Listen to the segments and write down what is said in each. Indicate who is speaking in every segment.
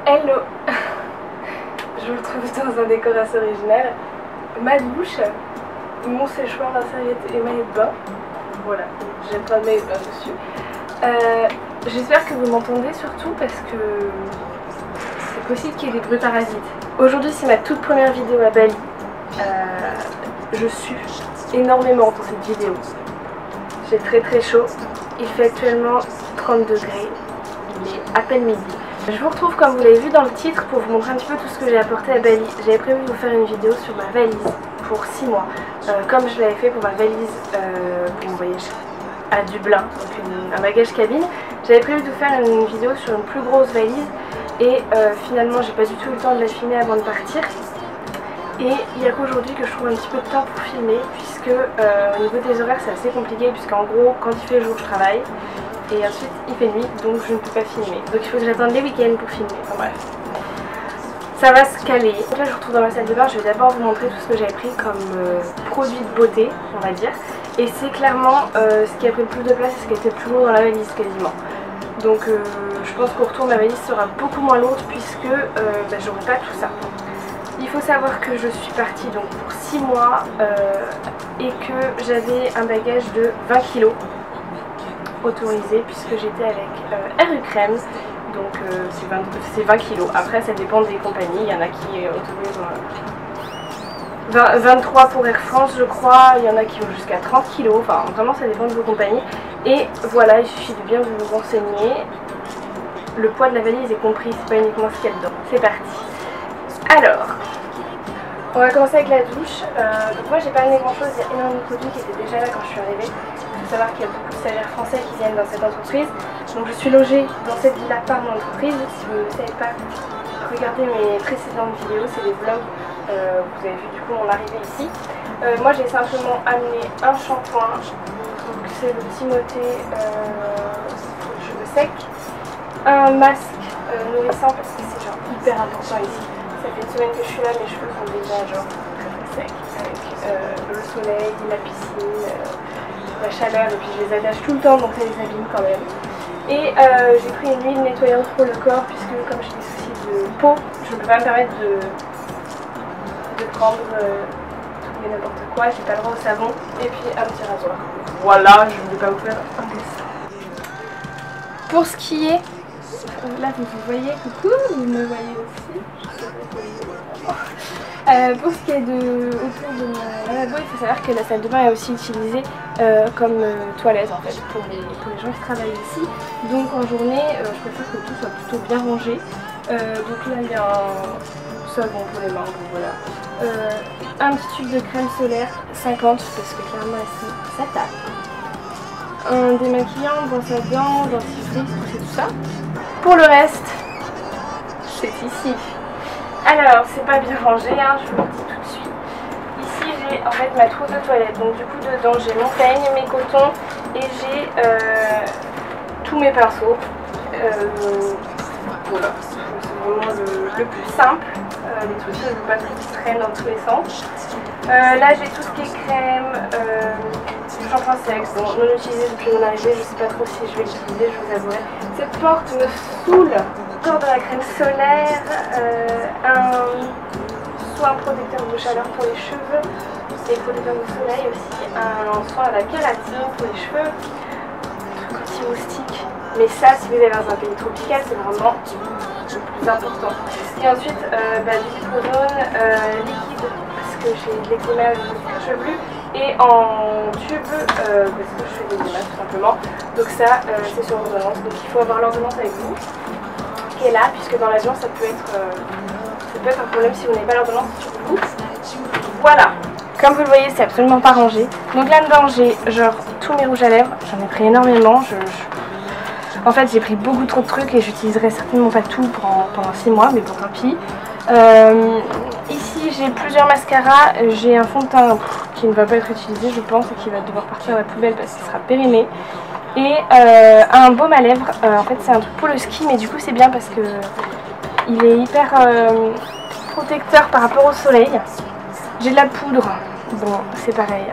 Speaker 1: Hello. Je vous retrouve dans un décor assez original. Ma douche, mon séchoir à serviette et maillot de bain. Voilà, j'ai plein de maillots de bain dessus. J'espère que vous m'entendez surtout parce que c'est possible qu'il y ait des bruits parasites. Aujourd'hui c'est ma toute première vidéo à Bali. Je sue énormément pour cette vidéo. J'ai très chaud. Il fait actuellement 30 degrés. Il est à peine midi. Je vous retrouve comme vous l'avez vu dans le titre pour vous montrer un petit peu tout ce que j'ai apporté à Bali. J'avais prévu de vous faire une vidéo sur ma valise pour 6 mois. Comme je l'avais fait pour ma valise pour mon voyage à Dublin, donc un bagage cabine. J'avais prévu de vous faire une vidéo sur une plus grosse valise et finalement j'ai pas du tout eu le temps de la filmer avant de partir. Et il n'y a qu'aujourd'hui que je trouve un petit peu de temps pour filmer puisque au niveau des horaires c'est assez compliqué puisqu'en gros quand il fait jour je travaille et ensuite il fait nuit donc je ne peux pas filmer. Donc il faut que j'attende les week-ends pour filmer, enfin bref. Ça va se caler. Donc là je retrouve dans ma salle de bain, je vais d'abord vous montrer tout ce que j'avais pris comme produit de beauté on va dire. Et c'est clairement ce qui a pris le plus de place et ce qui était le plus lourd dans la valise quasiment. Donc je pense qu'au retour ma valise sera beaucoup moins lourde puisque j'aurai pas tout ça. Il faut savoir que je suis partie donc pour 6 mois et que j'avais un bagage de 20 kg autorisé puisque j'étais avec RU Crème, donc c'est 20 kg. Après ça dépend des compagnies, il y en a qui autorisent 23 pour Air France je crois, il y en a qui vont jusqu'à 30 kg, enfin vraiment ça dépend de vos compagnies. Et voilà, il suffit de bien vous renseigner. Le poids de la valise est compris, c'est pas uniquement ce qu'il y a dedans. C'est parti. Alors, on va commencer avec la douche. Donc moi j'ai pas amené grand chose, il y a énormément de produits qui étaient déjà là quand je suis arrivée. Il faut savoir qu'il y a beaucoup de stagiaires français qui viennent dans cette entreprise. Donc je suis logée dans cette villa par mon entreprise. Si vous ne savez pas, regardez mes précédentes vidéos, c'est des vlogs. Vous avez vu du coup mon arrivée ici. Moi j'ai simplement amené un shampoing. Donc c'est le Timothée cheveux secs. Un masque nourrissant parce que c'est genre hyper important ici. Ça fait une semaine que je suis là, mes cheveux sont déjà genre très secs avec le soleil, la piscine, la chaleur et puis je les attache tout le temps donc ça les abîme quand même. Et j'ai pris une huile nettoyante pour le corps puisque comme j'ai des soucis de peau, je ne peux pas me permettre de prendre tout et n'importe quoi, j'ai pas le droit au savon. Et puis un petit rasoir. Voilà, je ne vais pas vous faire un dessin. Pour ce qui est... Là vous voyez, coucou, vous me voyez aussi. Pour ce qui est autour de mon lavabo, il faut savoir que la salle de bain est aussi utilisée comme toilette en fait pour les gens qui travaillent ici. Donc en journée, je préfère que tout soit plutôt bien rangé. Donc là il y a un savon pour les mains, donc voilà. Un petit tube de crème solaire 50 parce que clairement ici ça tape. Un démaquillant, brosse à dents, dentifrice, tout ça. Pour le reste, c'est ici. Alors, c'est pas bien rangé, hein, je vous le dis tout de suite. Ici, j'ai en fait ma trousse de toilette. Donc, du coup, dedans, j'ai mon peigne, mes cotons et j'ai tous mes pinceaux. Voilà, c'est vraiment le plus simple. Les trucs que je veux pas qui traînent dans tous les sens. Là, j'ai tout ce qui est crème, shampoing sec. Bon, non utilisé depuis mon arrivée, je sais pas trop si je vais l'utiliser, je vous avouerai. Cette porte me saoule. Encore de la crème solaire, soit un protecteur de chaleur pour les cheveux et protecteur de soleil aussi, un soin à la kératine pour les cheveux, un truc anti-moustique. Mais ça, si vous allez dans un pays tropical, c'est vraiment le plus important. Et ensuite, du liposone liquide parce que j'ai de l'eczéma et du chevelu et en tube parce que je fais des eczéma tout simplement. Donc ça, c'est sur ordonnance. Donc il faut avoir l'ordonnance avec vous. Qui est là puisque dans l'avion ça peut être un problème si vous n'avez pas l'ordonnance sur vous. Voilà, comme vous le voyez c'est absolument pas rangé. Donc là-dedans j'ai genre tous mes rouges à lèvres, j'en ai pris énormément. En fait j'ai pris beaucoup trop de trucs et j'utiliserai certainement pas tout pendant 6 mois mais bon tant pis. Ici j'ai plusieurs mascaras, j'ai un fond de teint qui ne va pas être utilisé je pense et qui va devoir partir à la poubelle parce qu'il sera périmé. Et un baume à lèvres, en fait c'est un truc pour le ski mais du coup c'est bien parce que il est hyper protecteur par rapport au soleil. J'ai de la poudre, bon c'est pareil,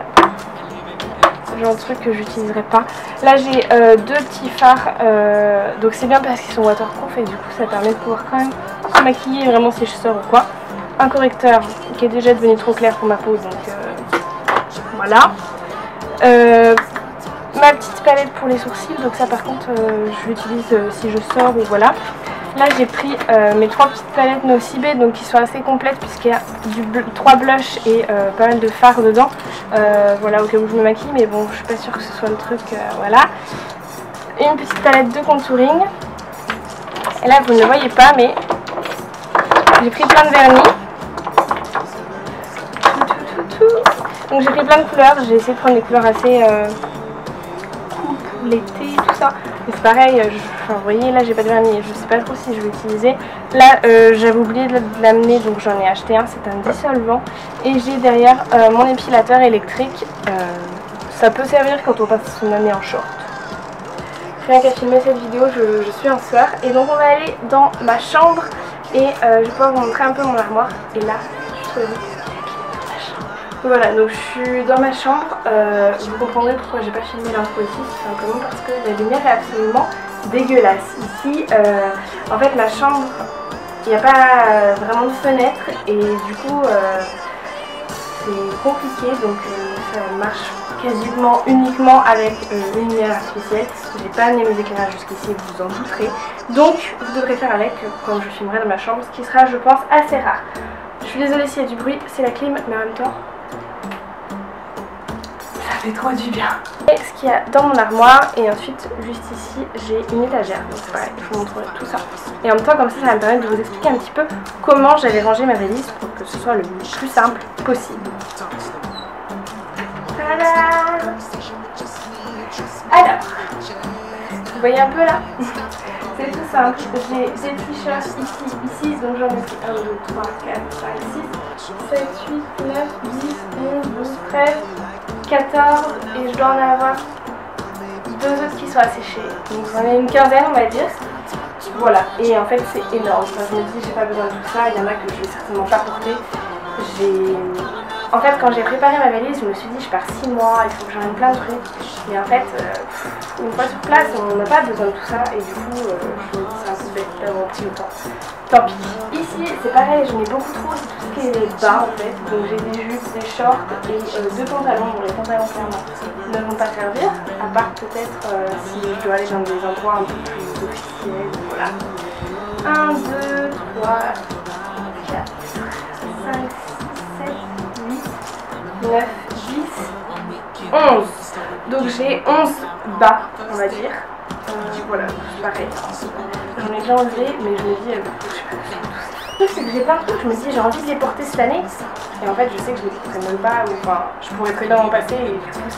Speaker 1: genre de truc que j'utiliserai pas. Là j'ai 2 petits fards, donc c'est bien parce qu'ils sont waterproof et du coup ça permet de pouvoir quand même se maquiller vraiment sécheur ou quoi. Un correcteur qui est déjà devenu trop clair pour ma peau, donc voilà. Ma petite palette pour les sourcils, donc ça par contre je l'utilise si je sors ou voilà. Là j'ai pris mes 3 petites palettes Nocibé, donc qui sont assez complètes puisqu'il y a 3 blushs et pas mal de fard dedans. Voilà, au cas où je me maquille, mais bon je suis pas sûre que ce soit le truc, voilà. Une petite palette de contouring. Et là vous ne le voyez pas, mais j'ai pris plein de vernis. Donc j'ai pris plein de couleurs, j'ai essayé de prendre des couleurs assez coupe, l'été, tout ça. Mais c'est pareil, enfin, vous voyez là j'ai pas de vernis, je sais pas trop si je vais l'utiliser. Là j'avais oublié de l'amener, donc j'en ai acheté un, c'est un dissolvant. Et j'ai derrière mon épilateur électrique, ça peut servir quand on passe son année en short. Rien qu'à filmer cette vidéo, je suis en sueur. Et donc on va aller dans ma chambre et je vais pouvoir vous montrer un peu mon armoire. Et là, je suis trop voilà, donc je suis dans ma chambre. Vous comprendrez pourquoi j'ai pas filmé l'intro ici, tout simplement parce que la lumière est absolument dégueulasse. Ici, en fait, ma chambre, il n'y a pas vraiment de fenêtre et du coup, c'est compliqué. Donc ça marche quasiment uniquement avec une lumière artificielle. J'ai pas amené mes éclairages jusqu'ici, vous vous en douterez. Donc, vous devrez faire avec quand je filmerai dans ma chambre, ce qui sera, je pense, assez rare. Je suis désolée s'il y a du bruit, c'est la clim, mais en même temps, ça fait trop du bien. Et ce qu'il y a dans mon armoire, et ensuite juste ici j'ai une étagère, donc c'est pareil, je vous montre tout ça. Et en même temps comme ça va me permettre de vous expliquer un petit peu comment j'avais rangé ma valise pour que ce soit le plus simple possible. Tada! Alors, vous voyez un peu là? C'est tout simple, j'ai des t-shirts ici, donc j'en ai pris 1, 2, 3, 4, 5, 6, 7, 8, 9, 10, 11, 12, 13, 14 et je dois en avoir 2 autres qui sont à sécher. Donc j'en ai une quinzaine on va dire. Voilà, et en fait c'est énorme. Enfin, je me dis j'ai pas besoin de tout ça, il y en a que je vais certainement pas porter. En fait quand j'ai préparé ma valise je me suis dit je pars 6 mois, il faut que j'emmène plein de trucs. Et en fait une fois sur place on n'a pas besoin de tout ça et du coup je me dis c'est un peu bête d'avoir pris le temps. Tant pis. Ici c'est pareil, j'en ai beaucoup trop, c'est tout ce qui est les bas en fait. Donc j'ai des jupes, des shorts et 2 pantalons. Bon, les pantalons clairement ne vont pas servir, à part peut-être si je dois aller dans des endroits un peu plus officiels. Voilà. 1, 2, 3, 4, 5, 6, 7, 8, 9, 10, 11. Donc j'ai 11 bas on va dire. Voilà, pareil. J'en ai déjà enlevé, mais je me dis, je sais pas, le truc c'est que j'ai plein de trucs, je me dis j'ai envie de les porter cette année. Et en fait je sais que je les porterai même pas, ou enfin je pourrais très bien m'en passer et du coup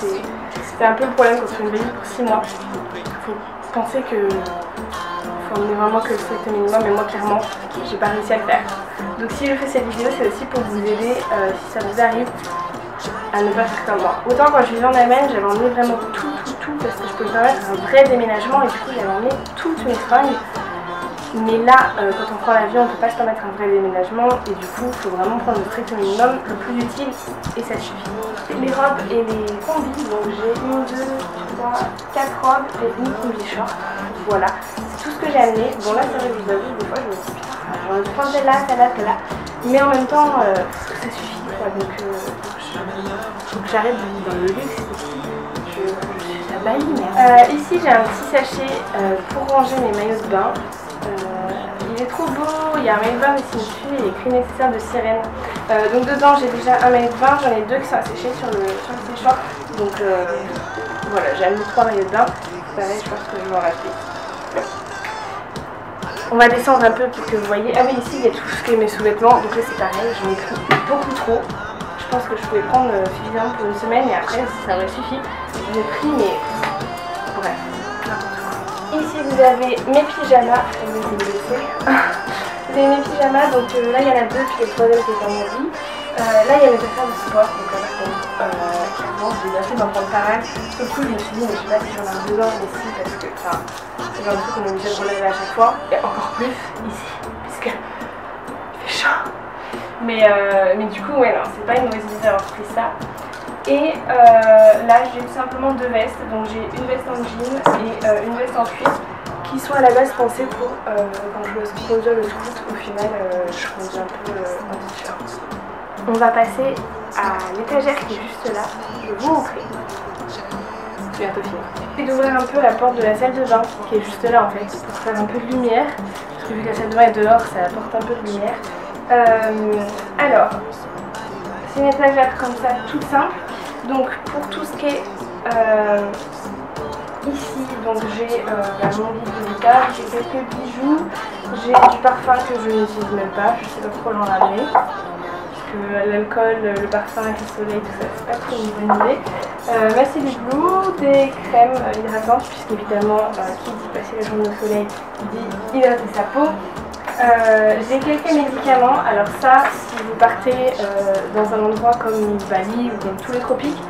Speaker 1: c'est un peu le problème quand on fait une valise pour 6 mois. Faut penser que faut emmener vraiment que le strict minimum et moi clairement j'ai pas réussi à le faire. Donc si je fais cette vidéo c'est aussi pour vous aider si ça vous arrive à ne pas faire comme moi. Autant quand je vivais en Allemagne j'avais emmené vraiment tout parce que je pouvais me permettre un vrai déménagement et du coup j'avais emmené toutes mes fringues. Mais là, quand on prend l'avion, on ne peut pas se permettre un vrai déménagement et du coup, il faut vraiment prendre le strict minimum, le plus utile et ça suffit. Les robes et les combis, donc j'ai 1, 2, 3, 4 robes et une combi short. Voilà, c'est tout ce que j'ai amené. Bon là, c'est vrai que je vous avoue, des fois je me dis putain, j'aurais dû prendre celle-là, celle-là. Mais en même temps, ça suffit quoi. Donc faut que j'arrête dans le luxe ici. Je m'aligne. Ici, j'ai un petit sachet pour ranger mes maillots de bain. Il est trop beau, il y a un maillot de bain aussi dessus, il est écrit nécessaire de sirène. Donc dedans j'ai déjà un maillot de bain, j'en ai 2 qui sont asséchés sur le séchoir. Donc voilà, j'ai mis 3 maillots de bain. Pareil, je pense que je vais en racheter. On va descendre un peu pour que vous voyez. Ah oui, ici il y a tout ce qui est mes sous-vêtements, donc là c'est pareil, j'en ai pris beaucoup trop. Je pense que je pouvais prendre suffisamment pour une semaine et après ça aurait suffi. J'ai pris mais bref. Ici vous avez mes pyjamas, vous avez mes pyjamas, donc là il y en a 2 puis le troisième qui est en mon lit. Là il y a mes affaires de sport, donc là par contre clairement j'ai bien fait d'en prendre pas mal. Sur le coup je me suis dit mais je sais pas si j'en ai besoin ici parce que c'est le genre de truc qu'on est obligé de relever à chaque fois et encore plus ici puisque il fait chaud. Mais du coup ouais non c'est pas une mauvaise idée d'avoir pris ça. Et là j'ai tout simplement 2 vestes, donc j'ai une veste en jean et une veste en cuir qui qui sont à la base pensés pour quand je dois conduire le scoot. Au final, je conduis un peu en t-shirt. On va passer à l'étagère qui est juste là. Je vais vous montrer. C'est bientôt fini. Et d'ouvrir un peu la porte de la salle de bain qui est juste là en fait pour faire un peu de lumière. Parce que vu que la salle de bain est dehors, ça apporte un peu de lumière. Alors, c'est une étagère comme ça, toute simple. Donc pour tout ce qui est ici, donc j'ai mon guide de guitare, j'ai quelques bijoux, j'ai du parfum que je n'utilise même pas, je sais pas pourquoi j'en ramener. L'alcool, le parfum et le soleil, tout ça, c'est pas trop une bonne idée. Ma cellule Blue, des crèmes hydratantes, puisqu'évidemment, qui dit passer la journée au soleil dit hydrater sa peau. J'ai quelques médicaments, alors ça, si vous partez dans un endroit comme Bali ou comme tous les tropiques,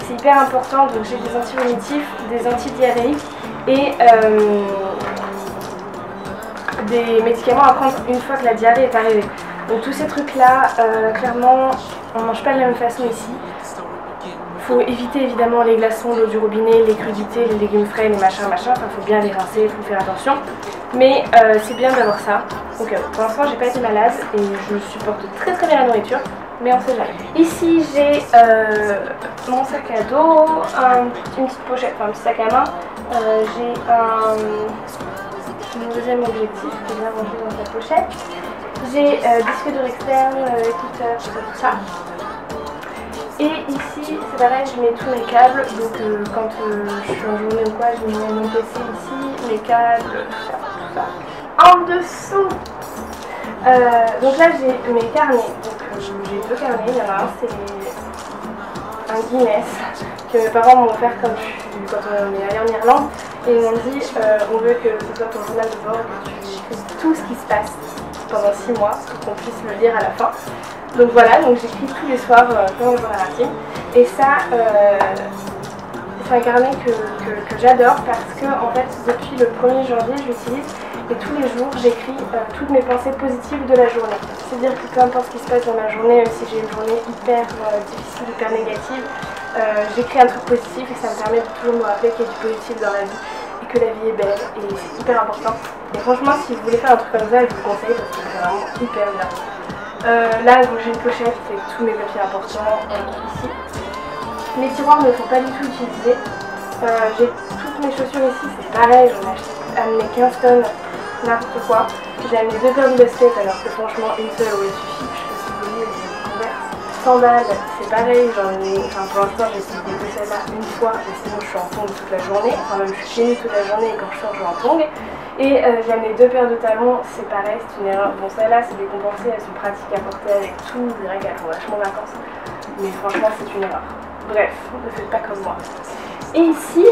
Speaker 1: c'est hyper important. Donc j'ai des antivomitifs, des antidiarrhéiques et des médicaments à prendre une fois que la diarrhée est arrivée. Donc tous ces trucs là, clairement, on ne mange pas de la même façon ici. Il faut éviter évidemment les glaçons, l'eau du robinet, les crudités, les légumes frais, les machins, enfin il faut bien les rincer, il faut faire attention. Mais c'est bien d'avoir ça. Donc pour l'instant j'ai pas été malade et je supporte très très bien la nourriture, mais on sait jamais. Ici j'ai mon sac à dos, une petite pochette, enfin un petit sac à main. J'ai mon deuxième objectif qui est bien rangé dans sa pochette. J'ai disque dur externe, écouteurs, tout ça. Et ici, c'est pareil, je mets tous mes câbles. Donc quand je suis en journée ou quoi, je mets mon PC ici, mes câbles, tout ça. En dessous, donc là j'ai mes carnets. Donc j'ai deux carnets, il y en a un, c'est un Guinness que mes parents m'ont offert quand on est allé en Irlande. Et ils m'ont dit, on veut que ce soit ton journal de bord, que tu écrives tout ce qui se passe pendant 6 mois pour qu'on puisse le lire à la fin. Donc voilà, donc j'écris tous les soirs pendant le journal intime. Et ça, c'est un carnet que j'adore parce que en fait depuis le 1er janvier je l'utilise et tous les jours j'écris toutes mes pensées positives de la journée. C'est-à-dire que peu importe ce qui se passe dans ma journée, même si j'ai une journée hyper difficile, hyper négative, j'écris un truc positif et ça me permet de toujours me rappeler qu'il y a du positif dans la vie et que la vie est belle et c'est hyper important. Et franchement si vous voulez faire un truc comme ça, je vous conseille parce que c'est vraiment hyper bien. Là j'ai une pochette avec tous mes papiers importants ici. Mes tiroirs ne sont pas du tout utilisés. J'ai toutes mes chaussures ici, c'est pareil, j'en ai amené 15 tonnes, n'importe quoi. J'ai amené 2 paires de baskets alors que franchement une seule aurait suffi. Je sais pas si vous voyez, les Converse. Sandales, c'est pareil, j'en ai, pour l'instant j'ai utilisé que celle-là une fois, mais sinon je suis en tongs toute la journée. Enfin même je suis chez nous toute la journée et quand je sors je vais en tongs. Et j'ai amené 2 paires de talons, c'est pareil, c'est une erreur. Bon celles-là c'est décompensé, elles sont pratiques à porter avec tout, je dirais qu'elles font vachement vacances. Mais franchement c'est une erreur. Bref, ne faites pas comme moi. Et ici,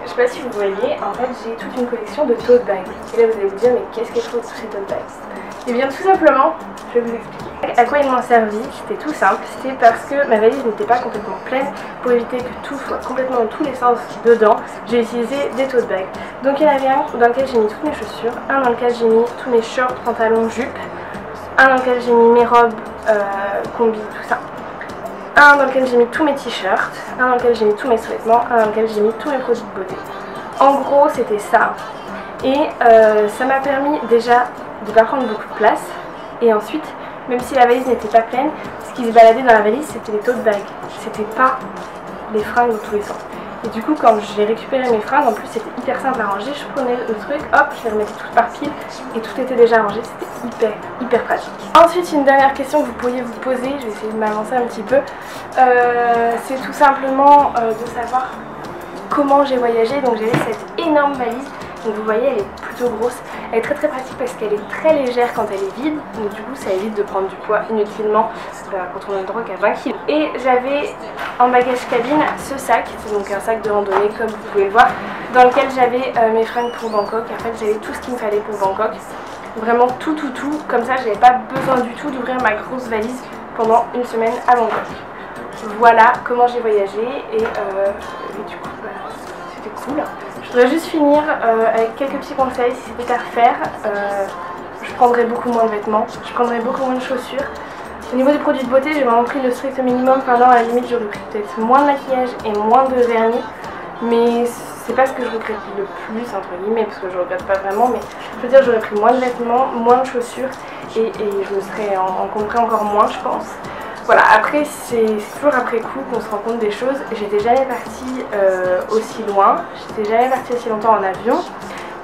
Speaker 1: je sais pas si vous voyez, en fait j'ai toute une collection de tote bags. Et là vous allez vous dire, mais qu'est-ce qu'elles font tous ces tote bags? Et bien tout simplement, je vais vous expliquer. À quoi ils m'ont servi? C'était tout simple, c'était parce que ma valise n'était pas complètement pleine. Pour éviter que tout soit complètement dans tous les sens dedans, j'ai utilisé des tote bags. Donc il y en avait un dans lequel j'ai mis toutes mes chaussures, un dans lequel j'ai mis tous mes shorts, pantalons, jupes, un dans lequel j'ai mis mes robes, combi, tout ça. Un dans lequel j'ai mis tous mes t-shirts, un dans lequel j'ai mis tous mes sous-vêtements, un dans lequel j'ai mis tous mes produits de beauté. En gros c'était ça. Et ça m'a permis déjà de ne pas prendre beaucoup de place. Et ensuite, même si la valise n'était pas pleine, ce qui se baladait dans la valise c'était les tote bags. C'était pas les fringues dans tous les sens. Et du coup quand j'ai récupéré mes fringues, en plus c'était hyper simple à ranger, je prenais le truc, hop, je les remettais toutes par pile et tout était déjà rangé, c'était hyper pratique. Ensuite une dernière question que vous pourriez vous poser, je vais essayer de m'avancer un petit peu, c'est tout simplement de savoir comment j'ai voyagé. Donc j'avais cette énorme valise, donc vous voyez elle est plutôt grosse, elle est très pratique parce qu'elle est très légère quand elle est vide, donc du coup ça évite de prendre du poids inutilement quand on a le droit qu'à 20 kg. Et j'avais en bagage cabine ce sac, c'est donc un sac de randonnée comme vous pouvez le voir, dans lequel j'avais mes fringues pour Bangkok. En fait j'avais tout ce qu'il me fallait pour Bangkok, vraiment tout, comme ça j'avais pas besoin du tout d'ouvrir ma grosse valise pendant une semaine à Bangkok. Voilà comment j'ai voyagé et du coup c'était cool. Je voudrais juste finir avec quelques petits conseils si c'était à refaire. Je prendrais beaucoup moins de vêtements, je prendrais beaucoup moins de chaussures. Au niveau des produits de beauté, j'ai vraiment pris le strict minimum. Pendant à la limite, j'aurais pris peut-être moins de maquillage et moins de vernis. Mais c'est pas ce que je regrette le plus entre guillemets, parce que je regrette pas vraiment, mais je veux dire j'aurais pris moins de vêtements, moins de chaussures et je me serais encombrée encore moins je pense. Voilà, après c'est toujours après coup qu'on se rend compte des choses. J'étais jamais partie aussi loin, j'étais jamais partie aussi longtemps en avion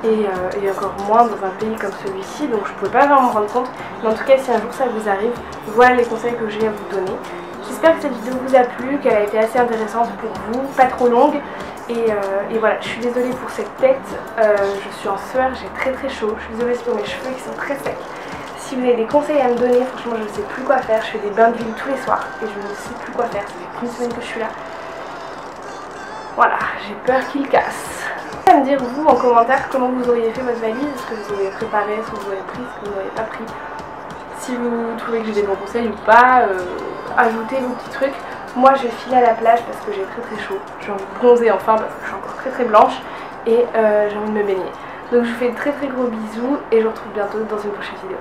Speaker 1: et encore moins dans un pays comme celui-ci, donc je pouvais pas vraiment me rendre compte. Mais en tout cas si un jour ça vous arrive, voilà les conseils que j'ai à vous donner. J'espère que cette vidéo vous a plu, qu'elle a été assez intéressante pour vous, pas trop longue. Et voilà, je suis désolée pour cette tête, je suis en sueur, j'ai très chaud, je suis désolée pour mes cheveux qui sont très secs. Si vous avez des conseils à me donner, franchement je ne sais plus quoi faire, je fais des bains d'huile tous les soirs et je ne sais plus quoi faire, ça fait une semaine que je suis là. Voilà, j'ai peur qu'il casse. Vous allez me dire vous en commentaire comment vous auriez fait votre valise, est-ce que vous auriez préparé, est-ce que vous avez pris, est-ce que vous n'auriez pas pris. Si vous trouvez que j'ai des bons conseils ou pas, ajoutez vos petits trucs. Moi je vais filer à la plage parce que j'ai très chaud, j'ai envie de bronzer enfin parce que je suis encore très blanche et j'ai envie de me baigner. Donc je vous fais de très gros bisous et je vous retrouve bientôt dans une prochaine vidéo.